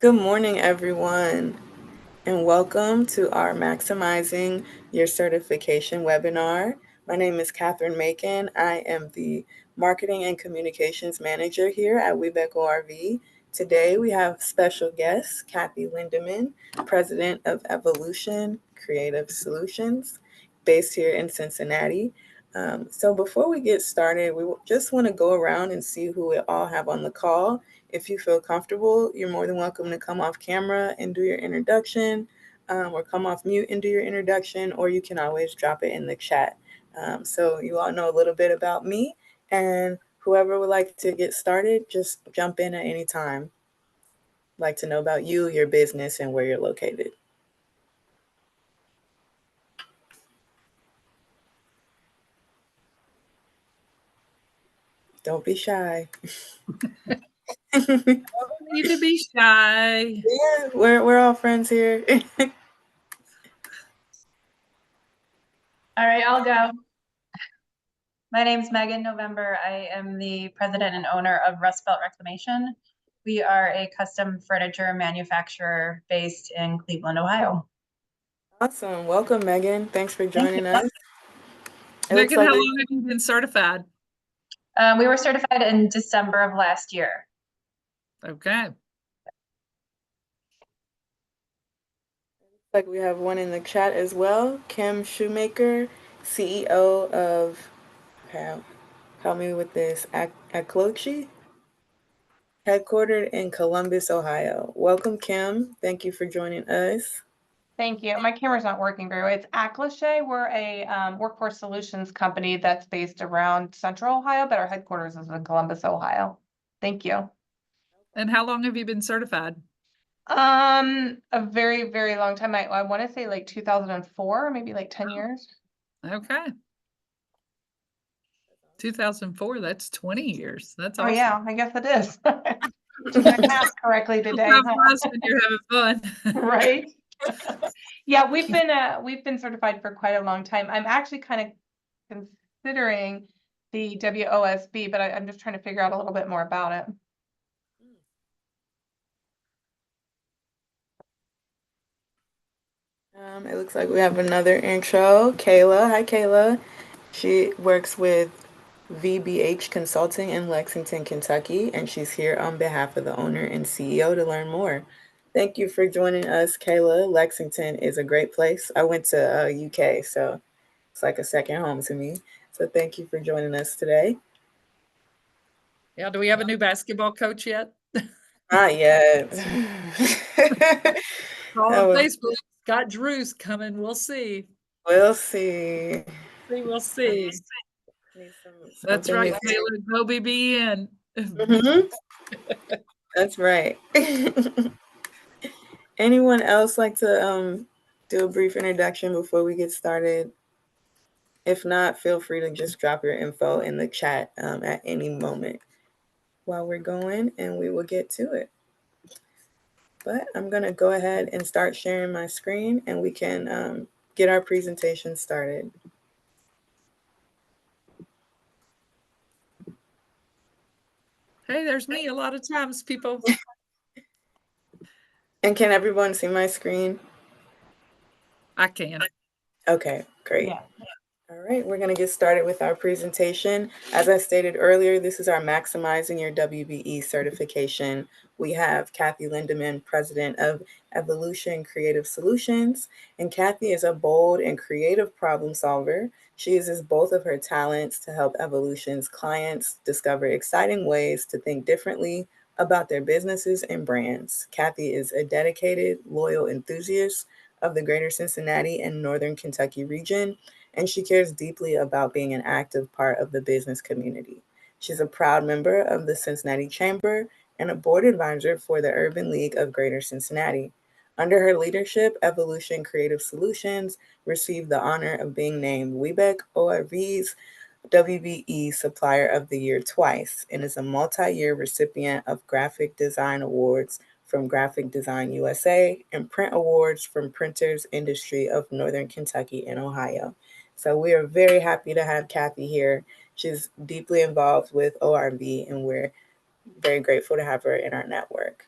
Good morning, everyone, and welcome to our Maximizing Your Certification webinar. My name is Catherine Macon. I am the Marketing and Communications Manager here at WBENC ORV. Today, we have special guest, Kathy Lindeman, President of Evolution Creative Solutions, based here in Cincinnati. So before we get started, we just want to go around and see who we all have on the call. If you feel comfortable, you're more than welcome to come off camera and do your introduction, or come off mute and do your introduction, or you can always drop it in the chat. So you all know a little bit about me, and whoever would like to get started, just jump in at any time. I'd like to know about you, your business, and where you're located. Don't be shy. Don't need to be shy. Yeah, we're all friends here. All right, I'll go. My name's Megan November. I am the president and owner of Rust Belt Reclamation. We are a custom furniture manufacturer based in Cleveland, Ohio. Awesome. Welcome, Megan. Thanks for joining us. Megan, how long have you been certified? We were certified in December of last year. Okay. Like we have one in the chat as well. Kim Shoemaker, CEO of, help me with this, Aklochi, headquartered in Columbus, Ohio. Welcome, Kim. Thank you for joining us. Thank you. My camera's not working very well. It's Aclache. We're a workforce solutions company that's based around Central Ohio, but our headquarters is in Columbus, Ohio. Thank you. And how long have you been certified? A very, very long time. I want to say like 2004, maybe like 10 years. Okay. 2004, that's 20 years. That's awesome. Oh yeah, I guess it is. Did I math correctly today? How fast when you're having fun. Right. Yeah, we've been certified for quite a long time. I'm actually kind of considering the WOSB, but I'm just trying to figure out a little bit more about it. It looks like we have another intro. Kayla. Hi, Kayla. She works with VBH Consulting in Lexington, Kentucky, and she's here on behalf of the owner and CEO to learn more. Thank you for joining us, Kayla. Lexington is a great place. I went to UK, so it's like a second home to me. So thank you for joining us today. Yeah, do we have a new basketball coach yet? Not yet. On Facebook, Scott Drew's coming. We'll see. We'll see. We'll see. That's right, Kayla. WBEN. That's right. Anyone else like to do a brief introduction before we get started? If not, feel free to just drop your info in the chat at any moment while we're going, and we will get to it. But I'm going to go ahead and start sharing my screen, and we can get our presentation started. Hey, there's me a lot of times, people. And can everyone see my screen? I can. Okay, great. Yeah. All right, we're going to get started with our presentation. As I stated earlier, this is our Maximizing Your WBE certification. We have Kathy Lindeman, President of Evolution Creative Solutions, and Kathy is a bold and creative problem solver. She uses both of her talents to help Evolution's clients discover exciting ways to think differently about their businesses and brands. Kathy is a dedicated, loyal enthusiast of the greater Cincinnati and Northern Kentucky region, and she cares deeply about being an active part of the business community. She's a proud member of the Cincinnati Chamber and a board advisor for the Urban League of Greater Cincinnati. Under her leadership, Evolution Creative Solutions received the honor of being named WBENC ORV's WBE Supplier of the Year twice and is a multi-year recipient of Graphic Design Awards from Graphic Design USA and Print Awards from Printers Industry of Northern Kentucky and Ohio. So we are very happy to have Kathy here. She's deeply involved with ORV, and we're very grateful to have her in our network.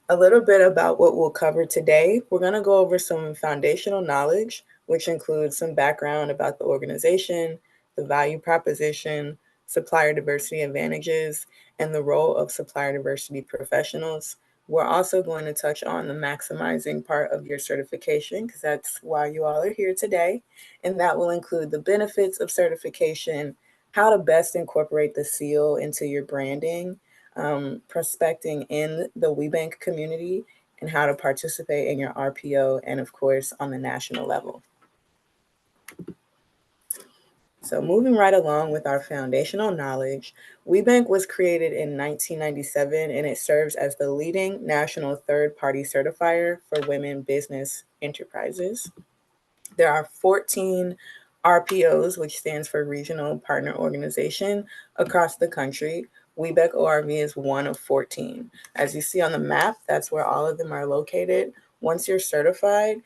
A little bit about what we'll cover today. We're going to go over some foundational knowledge, which includes some background about the organization, the value proposition, supplier diversity advantages, and the role of supplier diversity professionals. We're also going to touch on the maximizing part of your certification, because that's why you all are here today. And that will include the benefits of certification, how to best incorporate the seal into your branding, prospecting in the WBENC community, and how to participate in your RPO, and of course on the national level. So moving right along with our foundational knowledge, WBENC was created in 1997, and it serves as the leading national third-party certifier for women business enterprises. There are 14 RPOs, which stands for Regional Partner Organization, across the country. WBENC ORV is one of 14. As you see on the map, that's where all of them are located. Once you're certified,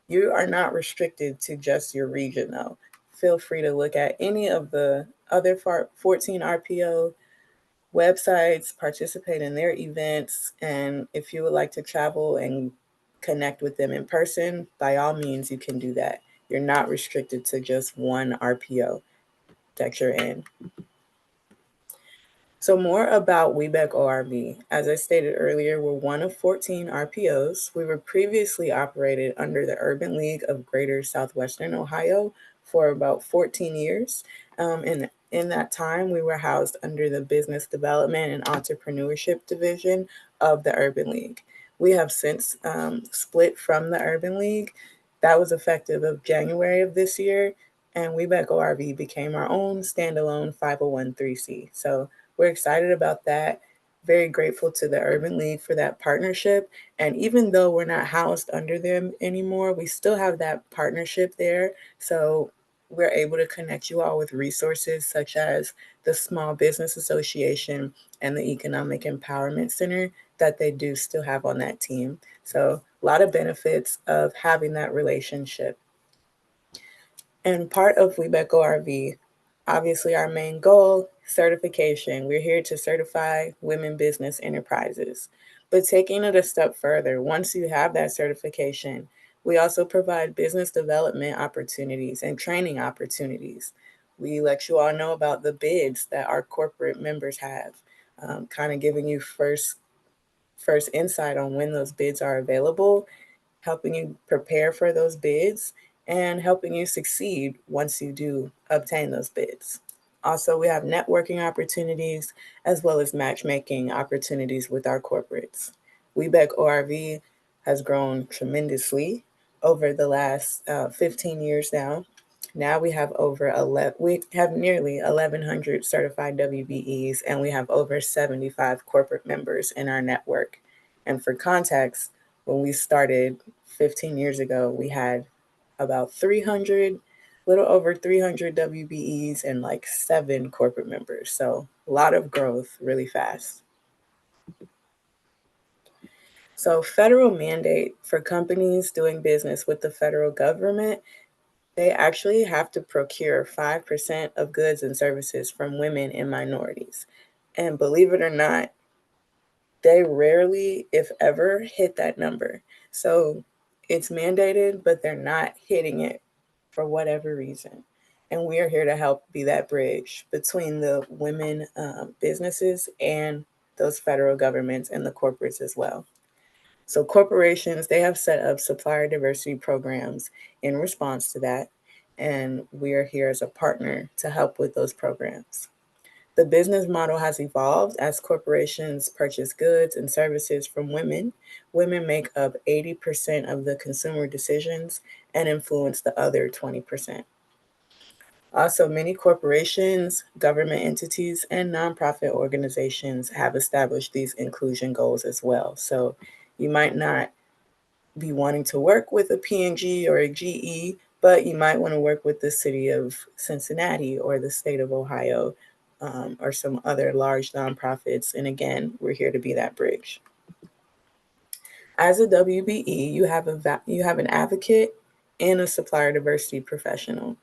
you are not restricted to just your region, though. Feel free to look at any of the other 14 RPO websites, participate in their events, and if you would like to travel and connect with them in person, by all means, you can do that. You're not restricted to just one RPO that you're in. So more about WBENC ORV. As I stated earlier, we're one of 14 RPOs. We were previously operated under the Urban League of Greater Southwestern Ohio for about 14 years. And in that time, we were housed under the Business Development and Entrepreneurship Division of the Urban League. We have since split from the Urban League. That was effective of January of this year, and WBENC ORV became our own standalone 501(c)(3). So we're excited about that. Very grateful to the Urban League for that partnership. And even though we're not housed under them anymore, we still have that partnership there. So we're able to connect you all with resources such as the Small Business Association and the Economic Empowerment Center that they do still have on that team. So a lot of benefits of having that relationship. And part of WBENC ORV, obviously our main goal, certification. We're here to certify women business enterprises. But taking it a step further, once you have that certification, we also provide business development opportunities and training opportunities. We let you all know about the bids that our corporate members have, kind of giving you first insight on when those bids are available, helping you prepare for those bids, and helping you succeed once you do obtain those bids. Also, we have networking opportunities as well as matchmaking opportunities with our corporates. WBENC ORV has grown tremendously over the last 15 years now. Now we have nearly 1,100 certified WBEs, and we have over 75 corporate members in our network. And for context, when we started 15 years ago, we had about 300, little over 300 WBEs and like 7 corporate members. So a lot of growth really fast. So federal mandate for companies doing business with the federal government, they actually have to procure 5% of goods and services from women and minorities. And believe it or not, they rarely, if ever, hit that number. So it's mandated, but they're not hitting it for whatever reason. And we are here to help be that bridge between the women businesses and those federal governments and the corporates as well. So corporations, they have set up supplier diversity programs in response to that. And we are here as a partner to help with those programs. The business model has evolved as corporations purchase goods and services from women. Women make up 80% of the consumer decisions and influence the other 20%. Also, many corporations, government entities, and nonprofit organizations have established these inclusion goals as well. So you might not be wanting to work with a P&G or a GE, but you might want to work with the city of Cincinnati or the state of Ohio, or some other large nonprofits. And again, we're here to be that bridge. As a WBE, you have an advocate and a supplier diversity professional.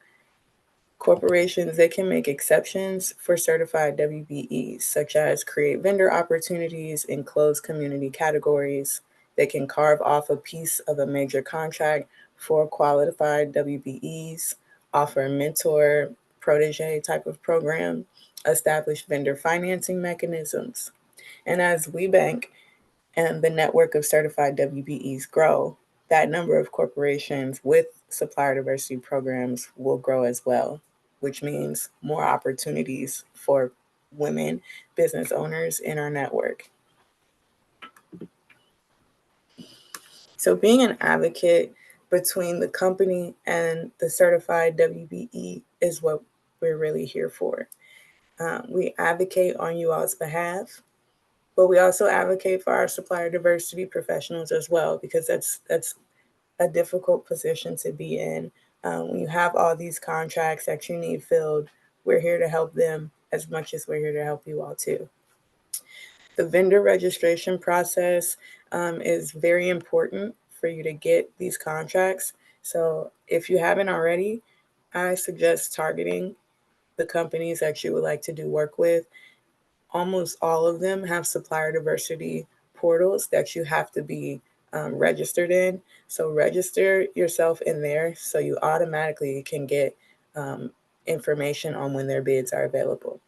Corporations, they can make exceptions for certified WBEs, such as create vendor opportunities in closed community categories. They can carve off a piece of a major contract for qualified WBEs, offer a mentor protege type of program, establish vendor financing mechanisms. And as WBENC and the network of certified WBEs grow, that number of corporations with supplier diversity programs will grow as well, which means more opportunities for women business owners in our network. So being an advocate between the company and the certified WBE is what we're really here for. We advocate on you all's behalf, but we also advocate for our supplier diversity professionals as well, because that's a difficult position to be in. When you have all these contracts that you need filled, we're here to help them as much as we're here to help you all too. The vendor registration process is very important for you to get these contracts. So if you haven't already, I suggest targeting the companies that you would like to do work with. Almost all of them have supplier diversity portals that you have to be registered in. So register yourself in there so you automatically can get information on when their bids are available.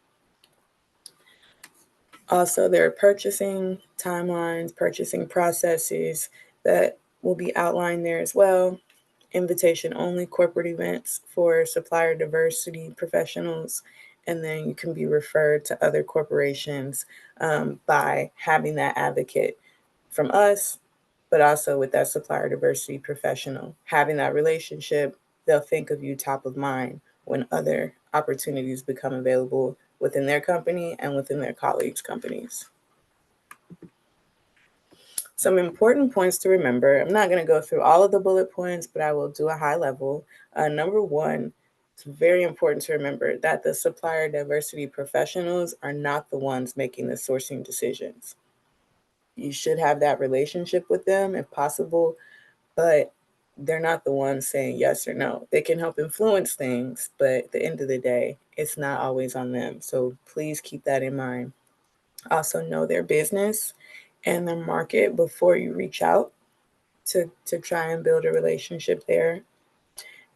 Also, there are purchasing timelines, purchasing processes that will be outlined there as well. Invitation only corporate events for supplier diversity professionals. And then you can be referred to other corporations by having that advocate from us, but also with that supplier diversity professional. Having that relationship, they'll think of you top of mind when other opportunities become available within their company and within their colleagues' companies. Some important points to remember. I'm not going to go through all of the bullet points, but I will do a high level. Number one, it's very important to remember that the supplier diversity professionals are not the ones making the sourcing decisions. You should have that relationship with them if possible, but they're not the ones saying yes or no. They can help influence things, but at the end of the day, it's not always on them. So please keep that in mind. Also know their business and their market before you reach out to try and build a relationship there.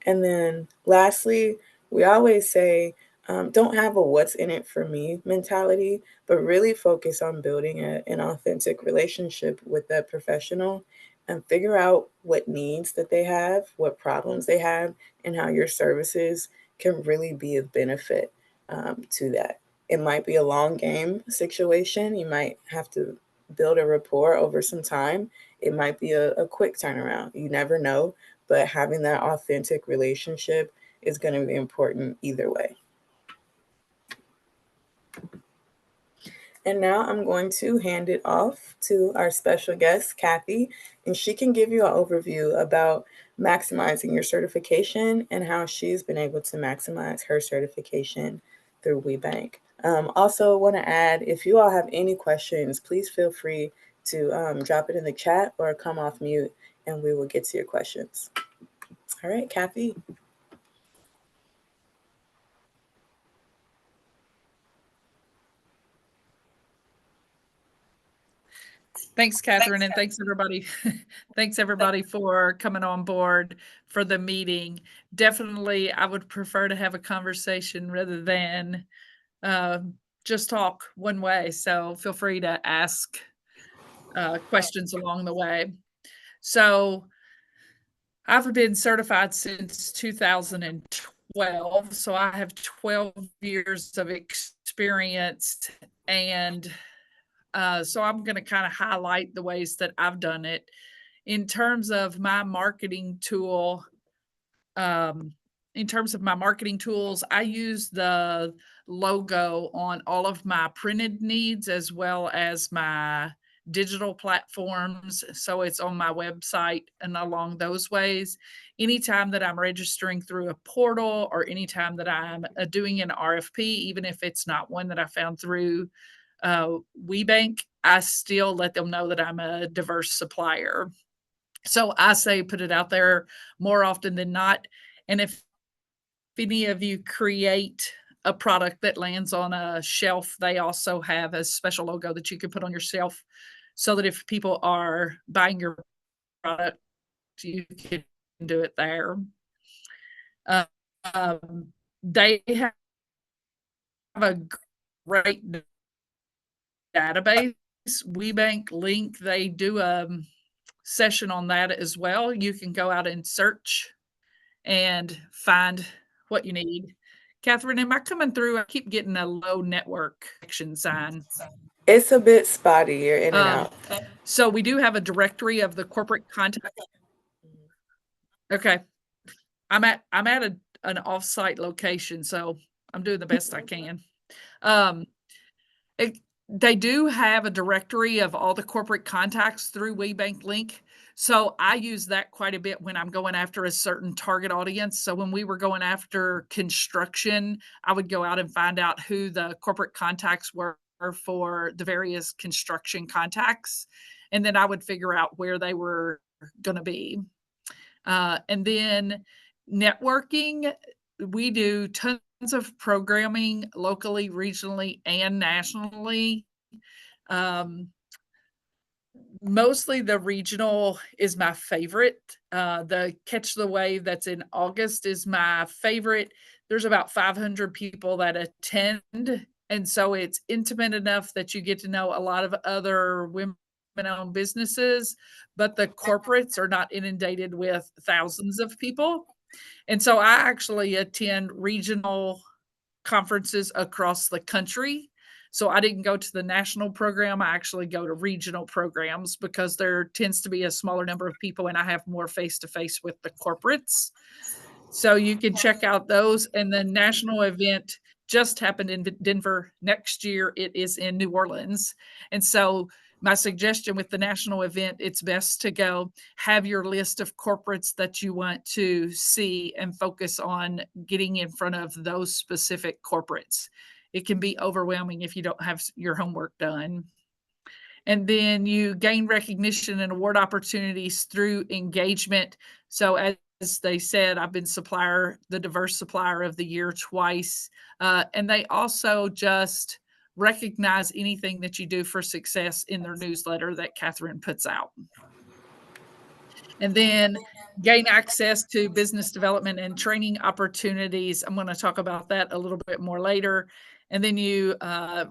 And then lastly, we always say, don't have a what's in it for me mentality, but really focus on building an authentic relationship with that professional and figure out what needs that they have, what problems they have, and how your services can really be of benefit to that. It might be a long game situation. You might have to build a rapport over some time. It might be a quick turnaround. You never know, but having that authentic relationship is going to be important either way. And now I'm going to hand it off to our special guest, Kathy, and she can give you an overview about maximizing your certification and how she's been able to maximize her certification through WBENC. Also want to add, if you all have any questions, please feel free to drop it in the chat or come off mute and we will get to your questions. All right, Kathy. Thanks, Catherine, and thanks everybody. Thanks everybody for coming on board for the meeting. Definitely, I would prefer to have a conversation rather than just talk one way. So feel free to ask questions along the way. So I've been certified since 2012. So I have 12 years of experience, and so I'm going to kind of highlight the ways that I've done it. In terms of my marketing tool, in terms of my marketing tools, I use the logo on all of my printed needs as well as my digital platforms. So it's on my website and along those ways. Anytime that I'm registering through a portal or anytime that I'm doing an RFP, even if it's not one that I found through WBENC, I still let them know that I'm a diverse supplier. So I say put it out there more often than not. And if any of you create a product that lands on a shelf, they also have a special logo that you can put on your shelf so that if people are buying your product, you can do it there. They have a great database, WBENC link. They do a session on that as well. You can go out and search and find what you need. Catherine, am I coming through? I keep getting a low network connection sign. It's a bit spotty. You're in and out. So we do have a directory of the corporate contact. Okay. I'm at an offsite location, so I'm doing the best I can. They do have a directory of all the corporate contacts through WBENC Link. So I use that quite a bit when I'm going after a certain target audience. So when we were going after construction, I would go out and find out who the corporate contacts were for the various construction contacts. And then I would figure out where they were going to be. And then networking, we do tons of programming locally, regionally, and nationally. Mostly the regional is my favorite. The Catch the Wave that's in August is my favorite. There's about 500 people that attend. And so it's intimate enough that you get to know a lot of other women-owned businesses, but the corporates are not inundated with thousands of people. And so I actually attend regional conferences across the country. So I didn't go to the national program. I actually go to regional programs because there tends to be a smaller number of people and I have more face-to-face with the corporates. So you can check out those. And the national event just happened in Denver. Next year, it is in New Orleans. And so my suggestion with the national event, it's best to go have your list of corporates that you want to see and focus on getting in front of those specific corporates. It can be overwhelming if you don't have your homework done. And then you gain recognition and award opportunities through engagement. So as they said, I've been the diverse supplier of the year twice. And they also just recognize anything that you do for success in their newsletter that Catherine puts out. And then gain access to business development and training opportunities. I'm going to talk about that a little bit more later. And then you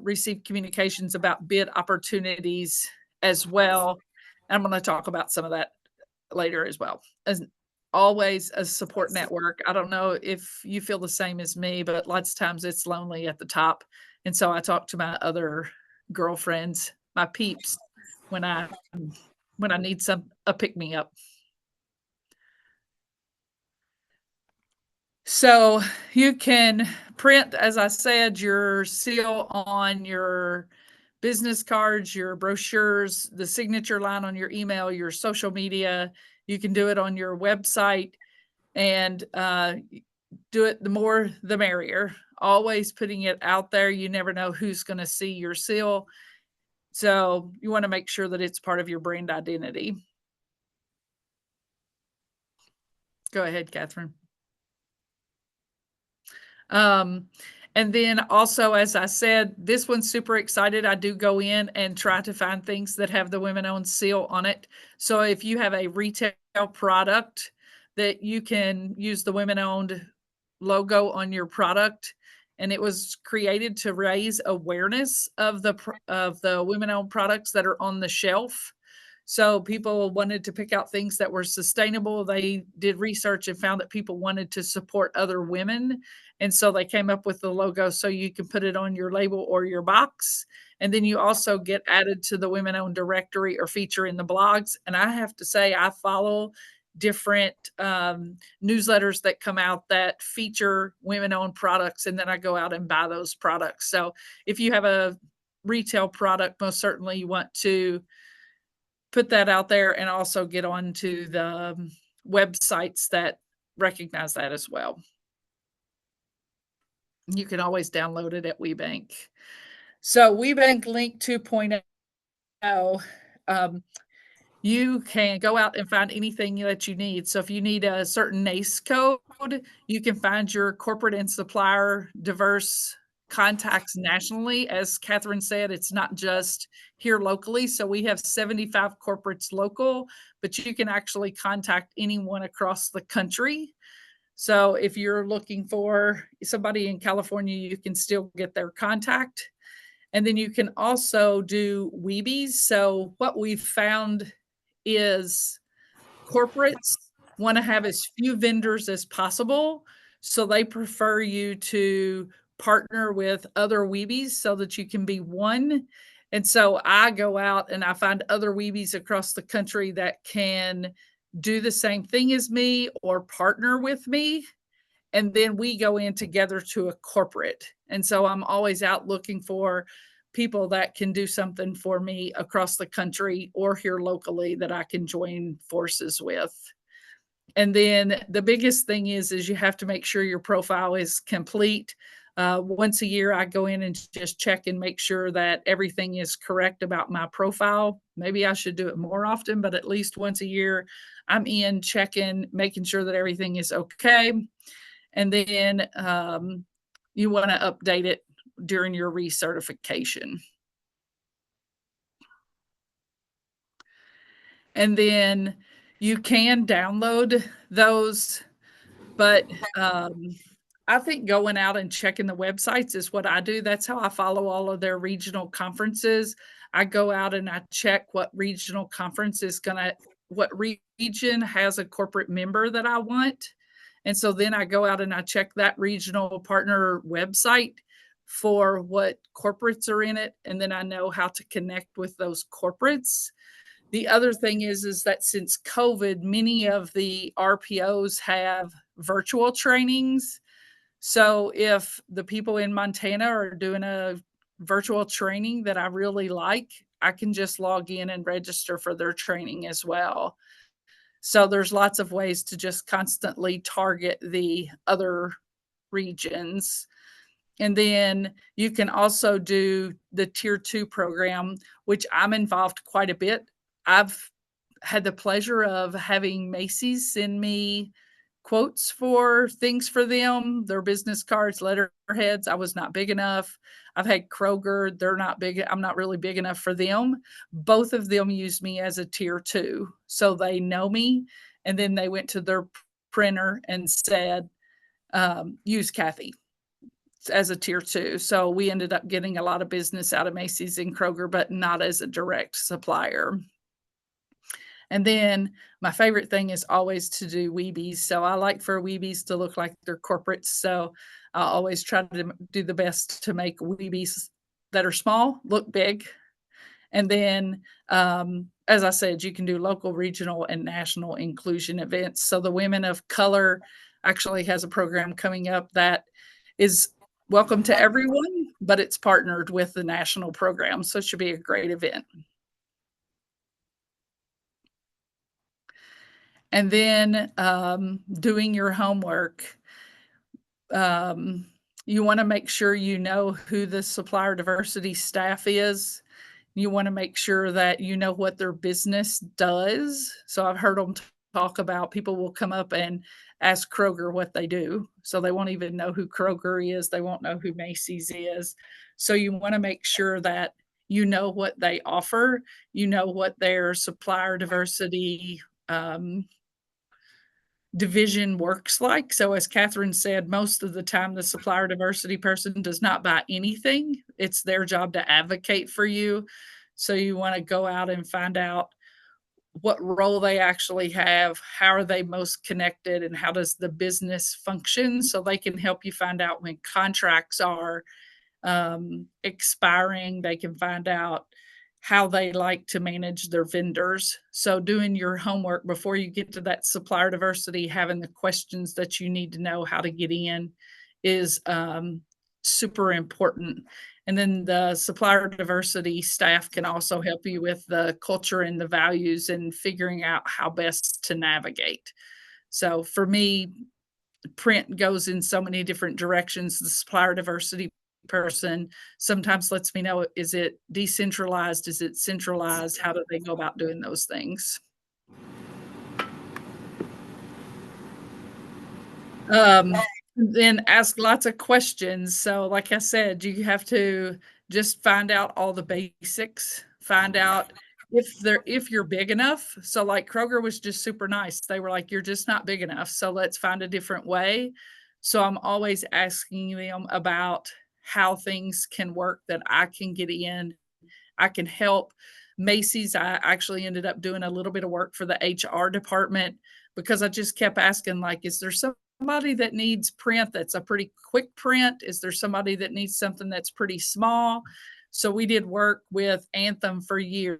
receive communications about bid opportunities as well. And I'm going to talk about some of that later as well. As always, a support network. I don't know if you feel the same as me, but lots of times it's lonely at the top. And so I talk to my other girlfriends, my peeps, when I need a pick me up. So you can print, as I said, your seal on your business cards, your brochures, the signature line on your email, your social media. You can do it on your website and do it the more the merrier. Always putting it out there. You never know who's going to see your seal. So you want to make sure that it's part of your brand identity. Go ahead, Catherine. And then also, as I said, this one's super excited. I do go in and try to find things that have the women-owned seal on it. So if you have a retail product that you can use the women-owned logo on your product, and it was created to raise awareness of the women-owned products that are on the shelf. So people wanted to pick out things that were sustainable. They did research and found that people wanted to support other women. And so they came up with the logo so you can put it on your label or your box. And then you also get added to the women-owned directory or feature in the blogs. And I have to say, I follow different newsletters that come out that feature women-owned products, and then I go out and buy those products. So if you have a retail product, most certainly you want to put that out there and also get onto the websites that recognize that as well. You can always download it at WBENC. So WBENC Link 2.0, you can go out and find anything that you need. So if you need a certain NACE code, you can find your corporate and supplier diverse contacts nationally. As Catherine said, it's not just here locally. So we have 75 corporates local, but you can actually contact anyone across the country. So if you're looking for somebody in California, you can still get their contact. And then you can also do Weebies. So what we've found is corporates want to have as few vendors as possible. So they prefer you to partner with other Weebies so that you can be one. And so I go out and I find other Weebies across the country that can do the same thing as me or partner with me. And then we go in together to a corporate. And so I'm always out looking for people that can do something for me across the country or here locally that I can join forces with. And then the biggest thing is you have to make sure your profile is complete. Once a year, I go in and just check and make sure that everything is correct about my profile. Maybe I should do it more often, but at least once a year, I'm in checking, making sure that everything is okay. And then you want to update it during your recertification. And then you can download those, but I think going out and checking the websites is what I do. That's how I follow all of their regional conferences. I go out and I check what regional conference is what region has a corporate member that I want. And so then I go out and I check that regional partner website for what corporates are in it. And then I know how to connect with those corporates. The other thing is that since COVID, many of the RPOs have virtual trainings. So if the people in Montana are doing a virtual training that I really like, I can just log in and register for their training as well. So there's lots of ways to just constantly target the other regions. And then you can also do the Tier 2 program, which I'm involved quite a bit. I've had the pleasure of having Macy's send me quotes for things for them, their business cards, letterheads. I was not big enough. I've had Kroger. They're not big. I'm not really big enough for them. Both of them use me as a Tier 2. So they know me. And then they went to their printer and said, use Kathy as a Tier 2. So we ended up getting a lot of business out of Macy's and Kroger, but not as a direct supplier. And then my favorite thing is always to do Weebies. So I like for Weebies to look like they're corporates. So I always try to do the best to make Weebies that are small look big. And then, as I said, you can do local, regional, and national inclusion events. So the Women of Color actually has a program coming up that is welcome to everyone, but it's partnered with the national program. So it should be a great event. And then doing your homework. You want to make sure you know who the supplier diversity staff is. You want to make sure that you know what their business does. So I've heard them talk about people will come up and ask Kroger what they do. So they won't even know who Kroger is. They won't know who Macy's is. So you want to make sure that you know what they offer. You know what their supplier diversity division works like. So as Catherine said, most of the time the supplier diversity person does not buy anything. It's their job to advocate for you. So you want to go out and find out what role they actually have, how are they most connected, and how does the business function, so they can help you find out when contracts are expiring. They can find out how they like to manage their vendors. So doing your homework before you get to that supplier diversity, having the questions that you need to know how to get in is super important. And then the supplier diversity staff can also help you with the culture and the values and figuring out how best to navigate. So for me, print goes in so many different directions. The supplier diversity person sometimes lets me know, is it decentralized? Is it centralized? How do they go about doing those things? Then ask lots of questions. So like I said, you have to just find out all the basics, find out if you're big enough. So like Kroger was just super nice. They were like, you're just not big enough. So let's find a different way. So I'm always asking them about how things can work that I can get in. I can help. Macy's, I actually ended up doing a little bit of work for the HR department because I just kept asking, like, is there somebody that needs print that's a pretty quick print? Is there somebody that needs something that's pretty small? So we did work with Anthem for years,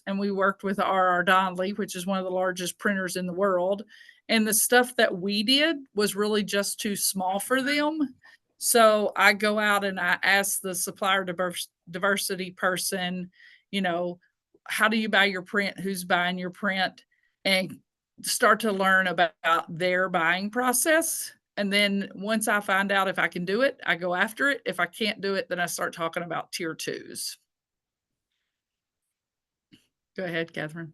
and we worked with R.R. Donnelley, which is one of the largest printers in the world. And the stuff that we did was really just too small for them. So I go out and I ask the supplier diversity person, you know, how do you buy your print? Who's buying your print? And start to learn about their buying process. And then once I find out if I can do it, I go after it. If I can't do it, then I start talking about tier twos. Go ahead, Catherine.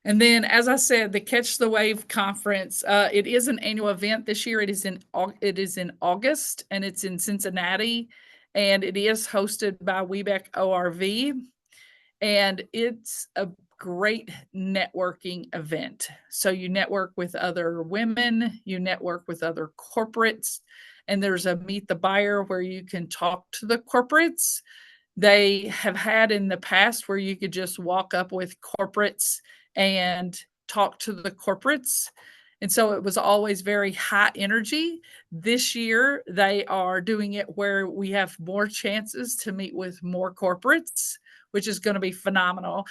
And then, as I said, the Catch the Wave conference, it is an annual event this year. It is in August, and it's in Cincinnati, and it is hosted by WBENC ORV, and it's a great networking event. So you network with other women, you network with other corporates, and there's a Meet the Buyer where you can talk to the corporates. They have had in the past where you could just walk up with corporates and talk to the corporates. And so it was always very high energy. This year, they are doing it where we have more chances to meet with more corporates, which is going to be phenomenal.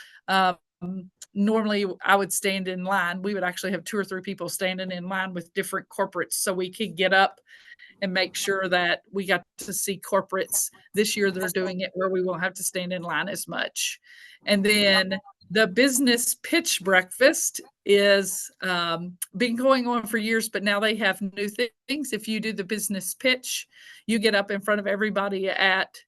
Normally, I would stand in line. We would actually have 2 or 3 people standing in line with different corporates so we could get up and make sure that we got to see corporates. This year they're doing it where we won't have to stand in line as much. And then the business pitch breakfast is been going on for years, but now they have new things. If you do the business pitch, you get up in front of everybody at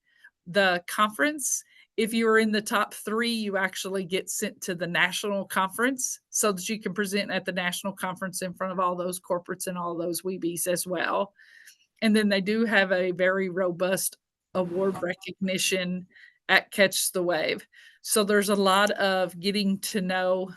the conference. If you are in the top 3, you actually get sent to the national conference so that you can present at the national conference in front of all those corporates and all those weebies as well. And then they do have a very robust award recognition at Catch the Wave. So there's a lot of getting to know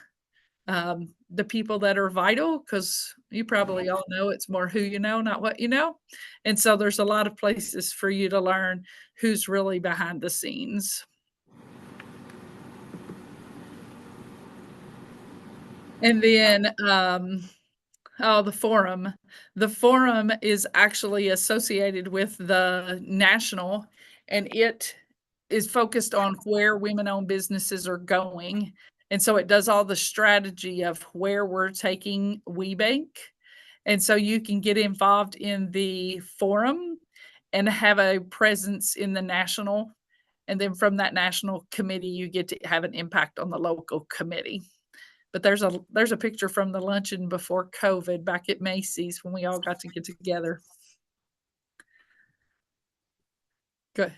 the people that are vital, because you probably all know it's more who you know, not what you know. And so there's a lot of places for you to learn who's really behind the scenes. And then, the forum. The forum is actually associated with the national, and it is focused on where women-owned businesses are going. And so it does all the strategy of where we're taking WBENC. And so you can get involved in the forum and have a presence in the national. And then from that national committee, you get to have an impact on the local committee. But there's a picture from the luncheon before COVID back at Macy's when we all got to get together. Good.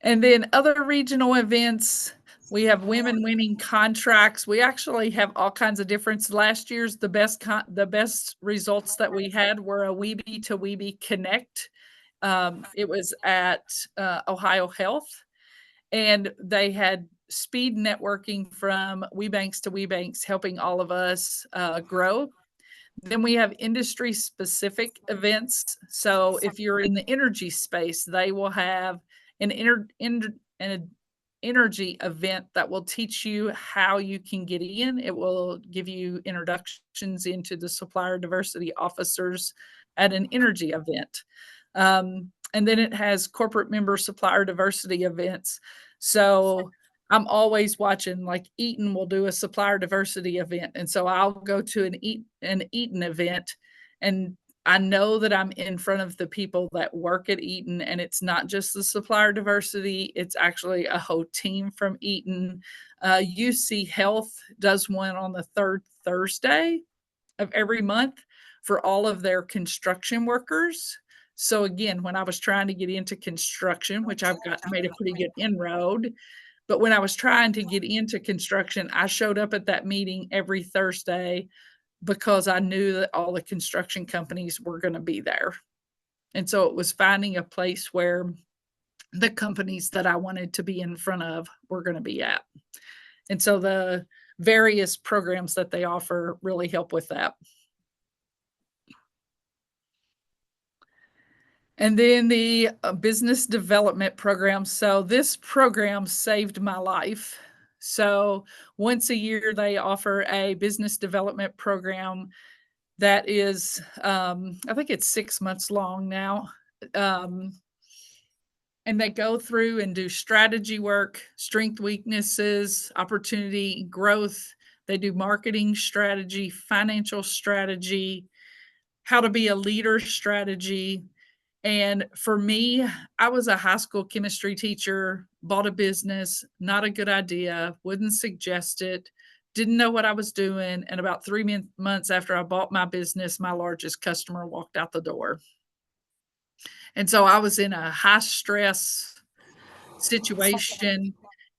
And then other regional events, we have women winning contracts. We actually have all kinds of difference. Last year's the best results that we had were a Weebie to Weebie Connect. It was at Ohio Health, and they had speed networking from WBENCs to WBENCs, helping all of us grow. Then we have industry specific events. So if you're in the energy space, they will have an energy event that will teach you how you can get in. It will give you introductions into the supplier diversity officers at an energy event. And then it has corporate member supplier diversity events. So I'm always watching, like Eaton will do a supplier diversity event. And so I'll go to an Eaton event, and I know that I'm in front of the people that work at Eaton, and it's not just the supplier diversity. It's actually a whole team from Eaton. UC Health does one on the 3rd Thursday of every month for all of their construction workers. So again, when I was trying to get into construction, which I've made a pretty good inroad, but when I was trying to get into construction, I showed up at that meeting every Thursday because I knew that all the construction companies were going to be there. And so it was finding a place where the companies that I wanted to be in front of were going to be at. And so the various programs that they offer really help with that. And then the business development program. So this program saved my life. So once a year, they offer a business development program that is, I think it's 6 months long now. And they go through and do strategy work, strength, weaknesses, opportunity, growth. They do marketing strategy, financial strategy, how to be a leader strategy. And for me, I was a high school chemistry teacher, bought a business, not a good idea, wouldn't suggest it, didn't know what I was doing. And about 3 months after I bought my business, my largest customer walked out the door. And so I was in a high stress situation,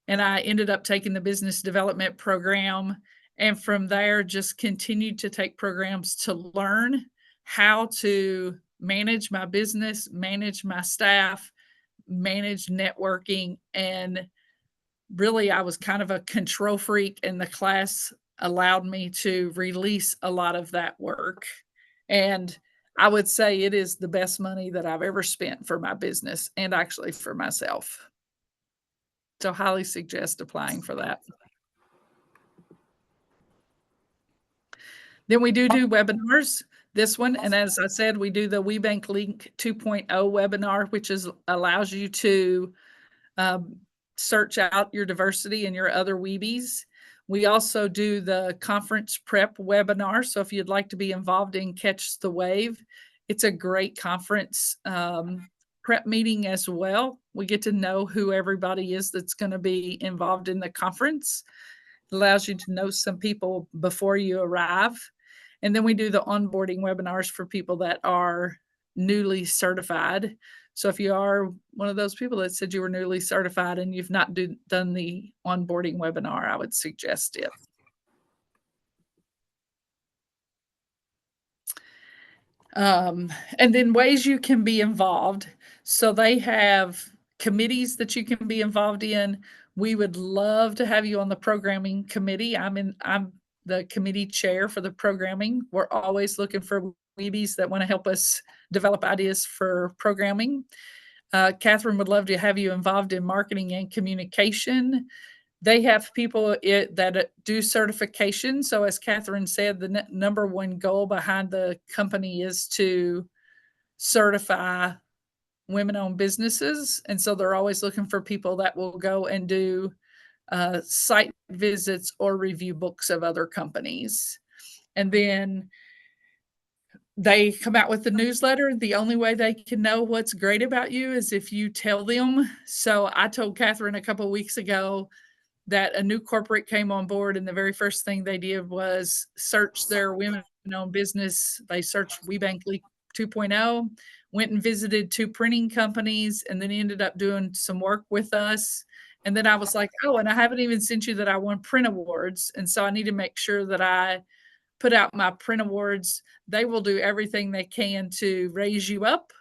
and I ended up taking the business development program. And from there, just continued to take programs to learn how to manage my business, manage my staff, manage networking. And really, I was kind of a control freak, and the class allowed me to release a lot of that work. And I would say it is the best money that I've ever spent for my business and actually for myself. So highly suggest applying for that. Then we do webinars, this one. And as I said, we do the WBENC Link 2.0 webinar, which allows you to search out your diversity and your other Weebies. We also do the conference prep webinar. So if you'd like to be involved in Catch the Wave, it's a great conference prep meeting as well. We get to know who everybody is that's going to be involved in the conference. It allows you to know some people before you arrive. And then we do the onboarding webinars for people that are newly certified. So if you are one of those people that said you were newly certified and you've not done the onboarding webinar, I would suggest it. And then ways you can be involved. So they have committees that you can be involved in. We would love to have you on the programming committee. I'm the committee chair for the programming. We're always looking for Weebies that want to help us develop ideas for programming. Catherine would love to have you involved in marketing and communication. They have people that do certification. So as Catherine said, the number one goal behind the company is to certify women-owned businesses. And so they're always looking for people that will go and do site visits or review books of other companies. And then they come out with the newsletter. The only way they can know what's great about you is if you tell them. So I told Catherine a couple of weeks ago that a new corporate came on board, and the very first thing they did was search their women-owned business. They searched WBENC Link 2.0, went and visited 2 printing companies, and then ended up doing some work with us. And then I was like, oh, and I haven't even sent you that I won print awards. And so I need to make sure that I put out my print awards. They will do everything they can to raise you up.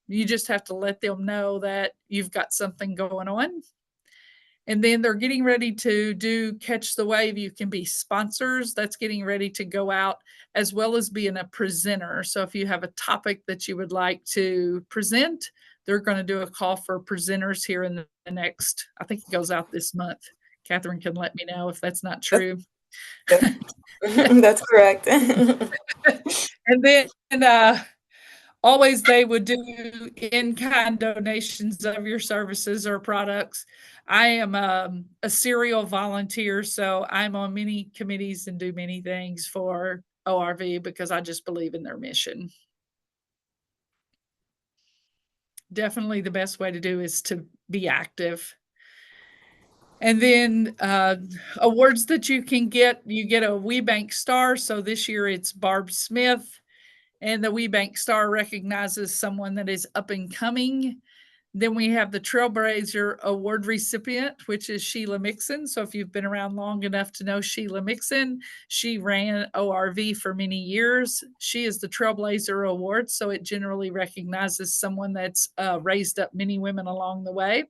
You just have to let them know that you've got something going on. And then they're getting ready to do Catch the Wave. You can be sponsors. That's getting ready to go out, as well as being a presenter. So if you have a topic that you would like to present, they're going to do a call for presenters here in the next, I think it goes out this month. Catherine can let me know if that's not true. That's correct. And then always they would do in-kind donations of your services or products. I am a serial volunteer, so I'm on many committees and do many things for ORV because I just believe in their mission. Definitely the best way to do is to be active. And then awards that you can get, you get a WBENC Star. So this year it's Barb Smith, and the WBENC Star recognizes someone that is up and coming. Then we have the Trailblazer Award recipient, which is Sheila Mixon. So if you've been around long enough to know Sheila Mixon, she ran ORV for many years. She is the Trailblazer Award, so it generally recognizes someone that's raised up many women along the way.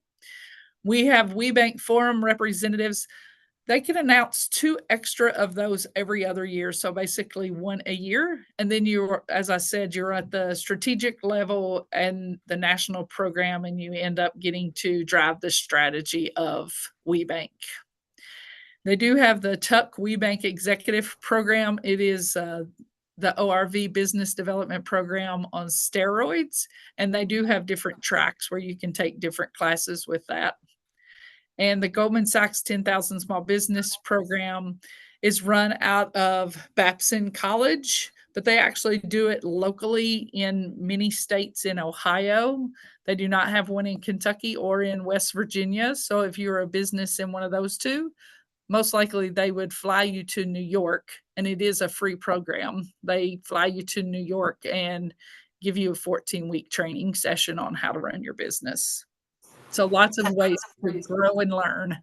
We have WBENC Forum representatives. They can announce 2 extra of those every other year. So basically 1 a year. And then you're, as I said, you're at the strategic level and the national program, and you end up getting to drive the strategy of WBENC. They do have the Tuck WBENC Executive Program. It is the ORV Business Development Program on steroids. And they do have different tracks where you can take different classes with that. And the Goldman Sachs 10,000 Small Business Program is run out of Babson College, but they actually do it locally in many states in Ohio. They do not have one in Kentucky or in West Virginia. So if you're a business in one of those two, most likely they would fly you to New York, and it is a free program. They fly you to New York and give you a 14-week training session on how to run your business. So lots of ways to grow and learn.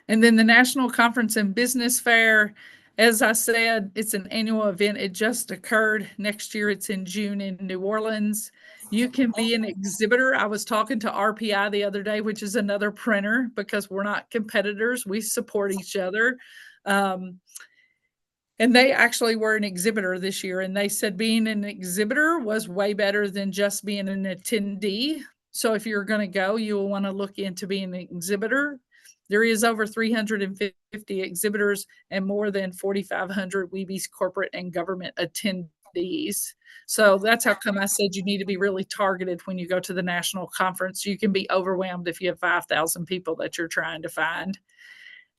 And then the National Conference and Business Fair, as I said, it's an annual event. It just occurred. Next year, it's in June in New Orleans. You can be an exhibitor. I was talking to RPI the other day, which is another printer, because we're not competitors. We support each other. And they actually were an exhibitor this year. And they said being an exhibitor was way better than just being an attendee. So if you're going to go, you will want to look into being an exhibitor. There is over 350 exhibitors and more than 4,500 WBE's corporate and government attendees. So that's how come I said you need to be really targeted when you go to the national conference. You can be overwhelmed if you have 5,000 people that you're trying to find.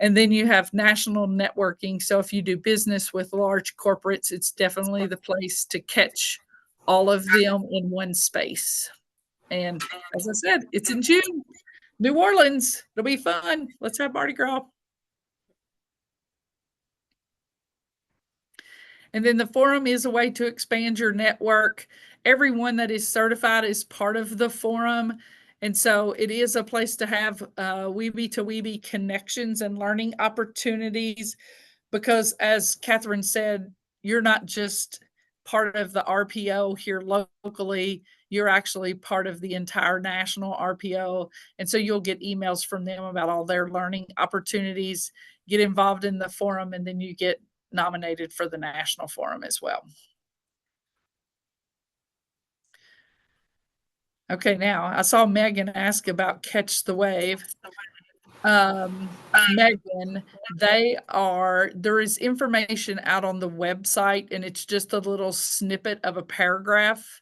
And then you have national networking. So if you do business with large corporates, it's definitely the place to catch all of them in one space. And as I said, it's in June. New Orleans. It'll be fun. Let's have Mardi Gras. And then the forum is a way to expand your network. Everyone that is certified is part of the forum. And so it is a place to have WBE to WBE connections and learning opportunities, because as Catherine said, you're not just part of the RPO here locally, you're actually part of the entire national RPO. And so you'll get emails from them about all their learning opportunities, get involved in the forum, and then you get nominated for the national forum as well. Okay, now I saw Megan ask about Catch the Wave. Megan, there is information out on the website, and it's just a little snippet of a paragraph.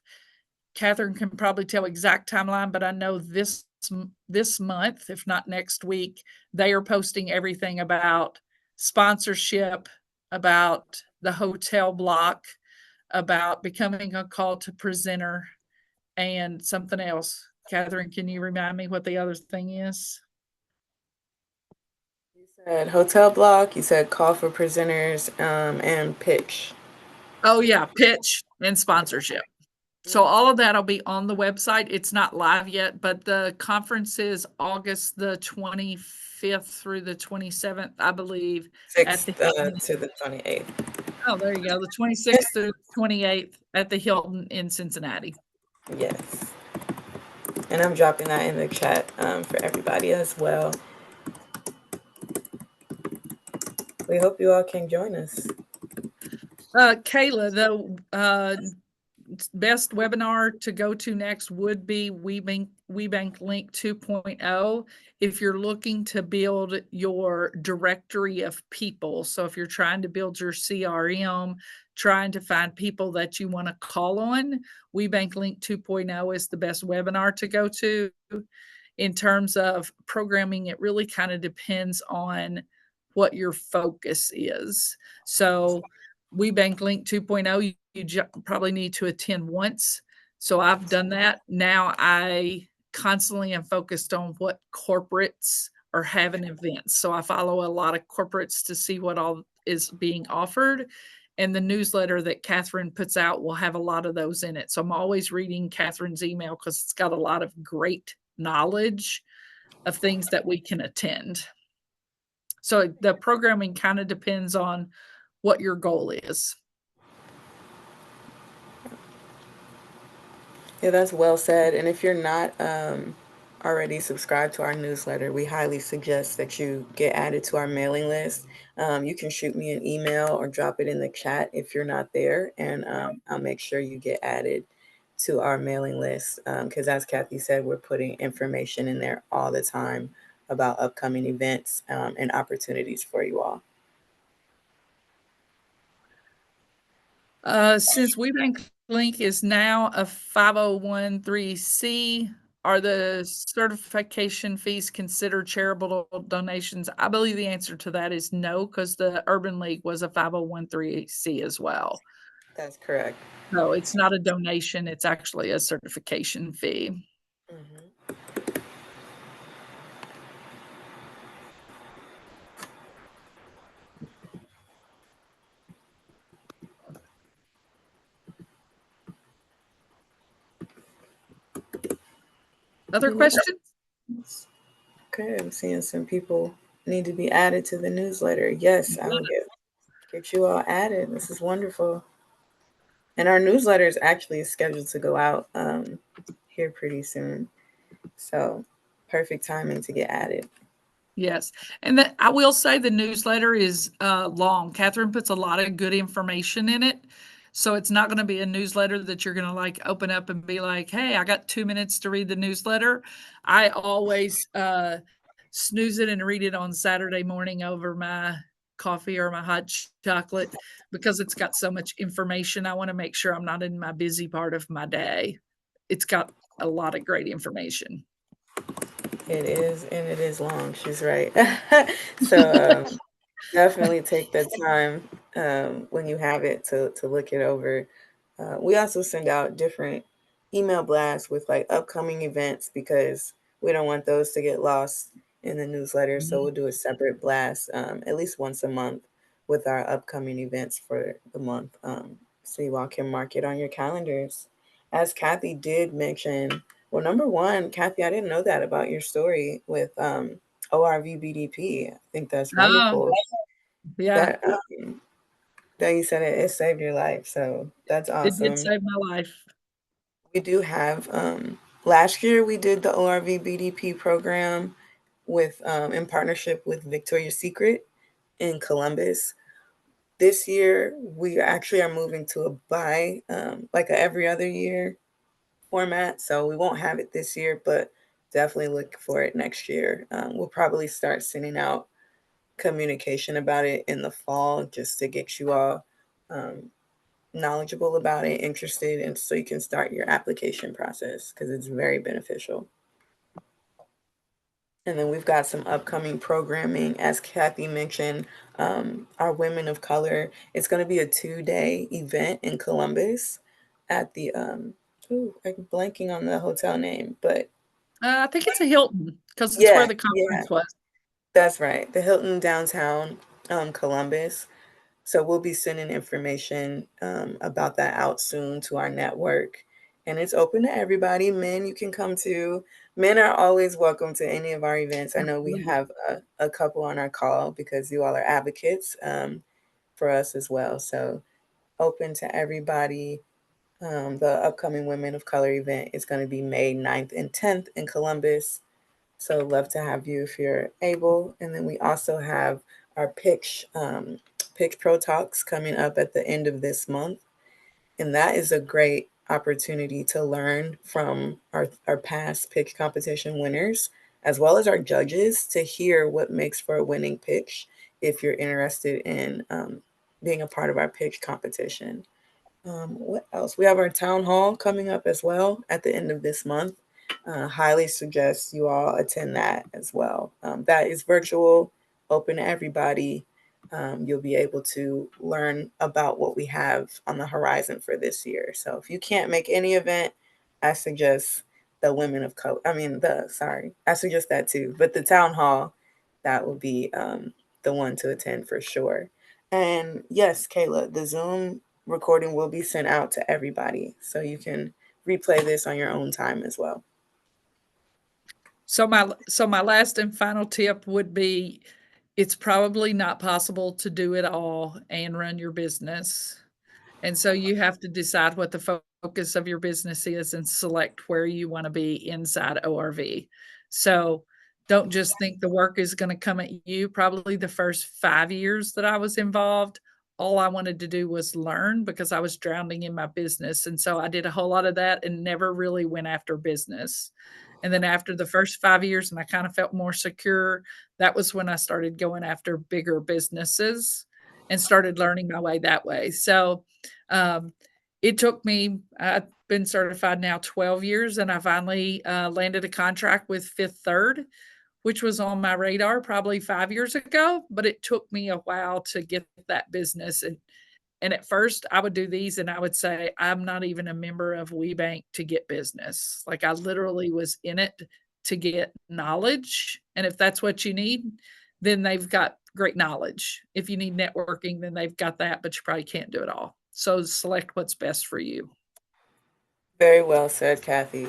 Catherine can probably tell exact timeline, but I know this month, if not next week, they are posting everything about sponsorship, about the hotel block, about becoming a call to presenter, and something else. Catherine, can you remind me what the other thing is? You said hotel block, you said call for presenters, and pitch. Oh yeah, pitch and sponsorship. So all of that will be on the website. It's not live yet, but the conference is August the 25th through the 27th, I believe. 6th to the 28th. Oh, there you go. The 26th to 28th at the Hilton in Cincinnati. Yes. And I'm dropping that in the chat for everybody as well. We hope you all can join us. Kayla, the best webinar to go to next would be WBENC Link 2.0 if you're looking to build your directory of people. So if you're trying to build your CRM, trying to find people that you want to call on, WBENC Link 2.0 is the best webinar to go to. In terms of programming, it really kind of depends on what your focus is. So WBENC Link 2.0, you probably need to attend once. So I've done that. Now I constantly am focused on what corporates are having events. So I follow a lot of corporates to see what all is being offered. And the newsletter that Catherine puts out will have a lot of those in it. So I'm always reading Catherine's email because it's got a lot of great knowledge of things that we can attend. So the programming kind of depends on what your goal is. Yeah, that's well said. And if you're not already subscribed to our newsletter, we highly suggest that you get added to our mailing list. You can shoot me an email or drop it in the chat if you're not there, and I'll make sure you get added to our mailing list. Because as Kathy said, we're putting information in there all the time about upcoming events and opportunities for you all. Since WBENC Link is now a 501(c), are the certification fees considered charitable donations? I believe the answer to that is no, because the Urban League was a 501(c) as well. That's correct. So it's not a donation, it's actually a certification fee. Mhm. Other questions? Okay, I'm seeing some people need to be added to the newsletter. Yes, I'll get you all added. This is wonderful. And our newsletter is actually scheduled to go out here pretty soon. So perfect timing to get added. Yes. And I will say the newsletter is long. Catherine puts a lot of good information in it. So it's not going to be a newsletter that you're going to like open up and be like, hey, I got 2 minutes to read the newsletter. I always snooze it and read it on Saturday morning over my coffee or my hot chocolate because it's got so much information. I want to make sure I'm not in my busy part of my day. It's got a lot of great information. It is, and it is long. She's right. So definitely take the time when you have it to look it over. We also send out different email blasts with like upcoming events because we don't want those to get lost in the newsletter. So we'll do a separate blast at least once a month with our upcoming events for the month. So you all can mark it on your calendars. As Kathy did mention, well, number one, Kathy, I didn't know that about your story with ORVBDP. I think that's wonderful. Yeah. That you said it saved your life. So that's It did awesome. save my life. We do have last year we did the ORV BDP program with in partnership with Victoria's Secret in Columbus. This year we actually are moving to a like a every other year format. So we won't have it this year, but definitely look for it next year. We'll probably start sending out communication about it in the fall just to get you all knowledgeable about it, interested, and so you can start your application process because it's very beneficial. And then we've got some upcoming programming, as Kathy mentioned, our Women of Color. It's going to be a 2-day event in Columbus at the, I'm blanking on the hotel name, but I think it's a Hilton because it's where yeah, the conference was. that's right. The Hilton downtown Columbus. So we'll be sending information about that out soon to our network. And it's open to everybody. Men, you can come to. Men are always welcome to any of our events. I know we have a couple on our call because you all are advocates for us as well. So open to everybody. The upcoming Women of Color event is going to be May 9th and 10th in Columbus. So love to have you if you're able. And then we also have our Pitch Pro Talks coming up at the end of this month. And that is a great opportunity to learn from our past pitch competition winners, as well as our judges, to hear what makes for a winning pitch if you're interested in being a part of our pitch competition. What else? We have our town hall coming up as well at the end of this month. Highly suggest you all attend that as well. That is virtual, open to everybody. You'll be able to learn about what we have on the horizon for this year. So if you can't make any event, I suggest the Women of Color. I suggest that too. But the town hall, that would be the one to attend for sure. And yes, Kayla, the Zoom recording will be sent out to everybody, so you can replay this on your own time as well. So my last and final tip would be, it's probably not possible to do it all and run your business. And so you have to decide what the focus of your business is and select where you want to be inside ORV. So don't just think the work is going to come at you. Probably the first 5 years that I was involved, all I wanted to do was learn because I was drowning in my business. And so I did a whole lot of that and never really went after business. And then after the first 5 years, and I kind of felt more secure, that was when I started going after bigger businesses and started learning my way that way. So it took me, I've been certified now 12 years, and I finally landed a contract with Fifth Third, which was on my radar probably 5 years ago, but it took me a while to get that business. And at first, I would do these and I would say, I'm not even a member of WBENC to get business. Like I literally was in it to get knowledge. And if that's what you need, then they've got great knowledge. If you need networking, then they've got that, but you probably can't do it all. So select what's best for you. Very well said, Kathy.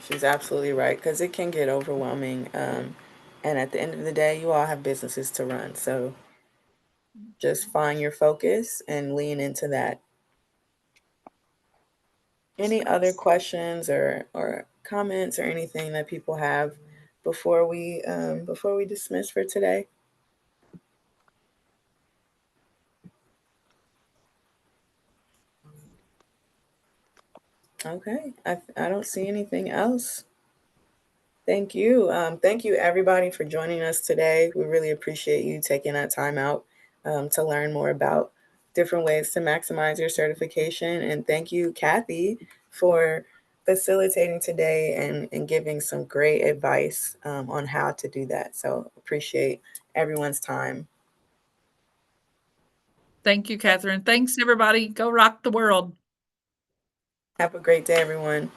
She's absolutely right, because it can get overwhelming. And at the end of the day, you all have businesses to run. So just find your focus and lean into that. Any other questions or comments or anything that people have before we dismiss for today? Okay, I don't see anything else. Thank you. Thank you, everybody, for joining us today. We really appreciate you taking that time out to learn more about different ways to maximize your certification. And thank you, Kathy, for facilitating today and giving some great advice on how to do that. So appreciate everyone's time. Thank you, Catherine. Thanks, everybody. Go rock the world. Have a great day, everyone.